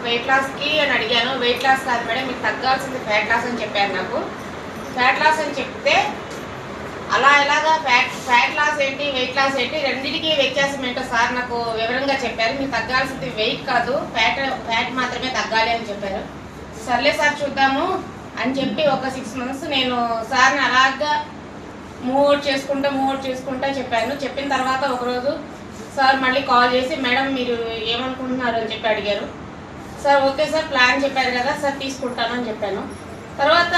Wait లాస్కి అని అడిగాను. వెయిట్ లాస్ కాదు మేడం, మీకు తగ్గాల్సింది ఫ్యాట్ లాస్ అని చెప్పారు. నాకు ఫ్యాట్ లాస్ అని చెప్తే అలా ఎలాగా ఫ్యాట్ లాస్ ఏంటి వెయిట్ లాస్ ఏంటి రెండింటికి వ్యత్యాసం ఏంటో సార్ నాకు వివరంగా చెప్పారు. మీకు తగ్గాల్సింది వెయిట్ కాదు ఫ్యాట్ మాత్రమే తగ్గాలి అని చెప్పారు. సర్లే సార్ చూద్దాము అని చెప్పి ఒక 6 months నేను సార్ని అలాగా మూవ్ అవుట్ చేసుకుంటా చెప్పాను. చెప్పిన తర్వాత ఒకరోజు సార్ మళ్ళీ కాల్ చేసి మేడం మీరు ఏమనుకుంటున్నారు అని చెప్పి అడిగారు. సార్ ఓకే సార్ ప్లాన్ చెప్పారు కదా సార్ తీసుకుంటాను అని చెప్పాను. తర్వాత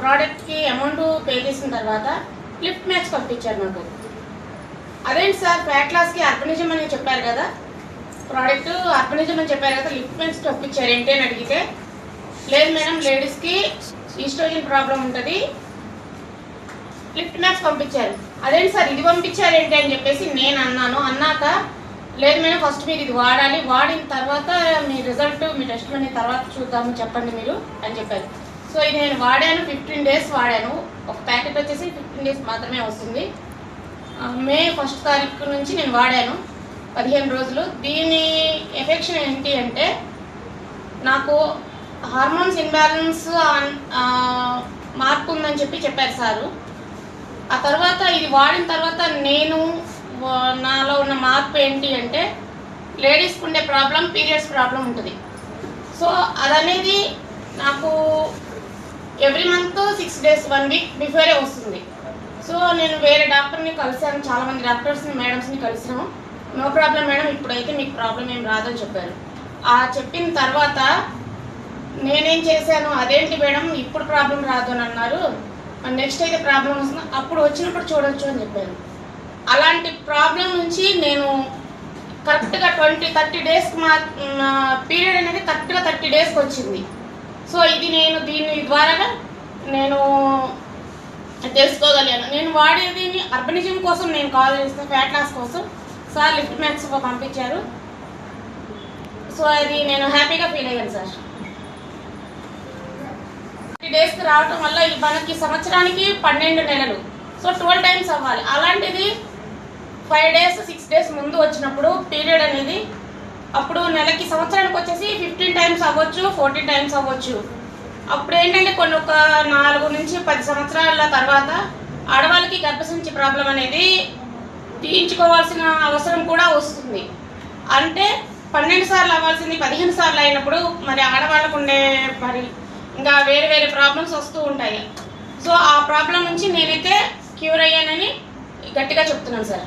ప్రోడక్ట్కి అమౌంట్ పే చేసిన తర్వాత లిఫ్ట్ మ్యాచ్ పంపించారు నాకు. అదేంటి సార్ ఫ్యాట్ లాస్కి అర్బనిజం అని చెప్పారు కదా, ప్రోడక్ట్ అర్బనిజం అని చెప్పారు కదా, లిఫ్ట్ మ్యాచ్ పంపించారు ఏంటి అని అడిగితే లేదు మేడం లేడీస్కి ఈస్ట్రోజన్ ప్రాబ్లం ఉంటుంది లిఫ్ట్ మ్యాచ్ పంపించారు. అదేంటి సార్ ఇది పంపించారు ఏంటి అని చెప్పేసి నేను అన్నాక లేదు మేడం ఫస్ట్ మీరు ఇది వాడాలి, వాడిన తర్వాత మీ రిజల్ట్ మీ టెస్ట్ అయిన తర్వాత చూద్దాము చెప్పండి మీరు అని చెప్పారు. సో ఇది నేను వాడాను, 15 days వాడాను. ఒక ప్యాకెట్ వచ్చేసి 15 days మాత్రమే వస్తుంది. మే 1st తారీఖు నుంచి నేను వాడాను 15 రోజులు. దీని ఎఫెక్షన్ ఏంటి అంటే నాకు హార్మోన్స్ ఇన్బ్యాలెన్స్ మార్పు ఉందని చెప్పారు సారు. ఆ తర్వాత ఇది వాడిన తర్వాత నేను నాలో ఉన్న మార్పు ఏంటి అంటే లేడీస్కి ఉండే ప్రాబ్లం పీరియడ్స్ ప్రాబ్లం ఉంటుంది. సో అదనేది నాకు every month 6 days 1 week before వస్తుంది. సో నేను వేరే డాక్టర్ని కలిసాను, చాలామంది డాక్టర్స్ని మేడమ్స్ని కలిసాను. నో ప్రాబ్లం మేడం ఇప్పుడైతే మీకు ప్రాబ్లం ఏం రాదని చెప్పారు. ఆ చెప్పిన తర్వాత నేనేం చేశాను అదేంటి మేడం ఇప్పుడు ప్రాబ్లం రాదు అని అన్నారు, నెక్స్ట్ అయితే ప్రాబ్లం వస్తుంది అప్పుడు వచ్చినప్పుడు చూడొచ్చు అని చెప్పారు. అలాంటి ప్రాబ్లం నుంచి నేను కరెక్ట్గా 20-30 days పీరియడ్ అనేది కరెక్ట్గా 30 daysకి వచ్చింది. సో ఇది నేను దీని ద్వారా నేను తెలుసుకోగలిగాను. నేను వాడేది అర్బనిజం కోసం నేను కాల్ చేసిన ఫ్యాట్ లాస్ కోసం సార్ లిఫ్ట్ మ్యాక్స్ పంపించారు. సో అది నేను హ్యాపీగా ఫీల్ అయ్యాను సార్. 30 daysకి రావటం వల్ల మనకి సంవత్సరానికి 12 నెలలు, సో 12 times అవ్వాలి. అలాంటిది 5 days 6 days ముందు వచ్చినప్పుడు పీరియడ్ అనేది అప్పుడు నెలకి సంవత్సరానికి వచ్చేసి 15 times అవ్వచ్చు 14 times అవ్వచ్చు. అప్పుడు ఏంటంటే కొన్ని ఒక 4 నుంచి 10 సంవత్సరాల తర్వాత ఆడవాళ్ళకి గర్భసంచి ప్రాబ్లం అనేది తీయించుకోవాల్సిన అవసరం కూడా వస్తుంది. అంటే 12 సార్లు అవ్వాల్సింది 15 సార్లు అయినప్పుడు మరి ఆడవాళ్ళకు ఉండే మరి ఇంకా వేరే ప్రాబ్లమ్స్ వస్తూ ఉంటాయి. సో ఆ ప్రాబ్లం నుంచి నేనైతే క్యూర్ అయ్యానని గట్టిగా చెప్తున్నాను సార్.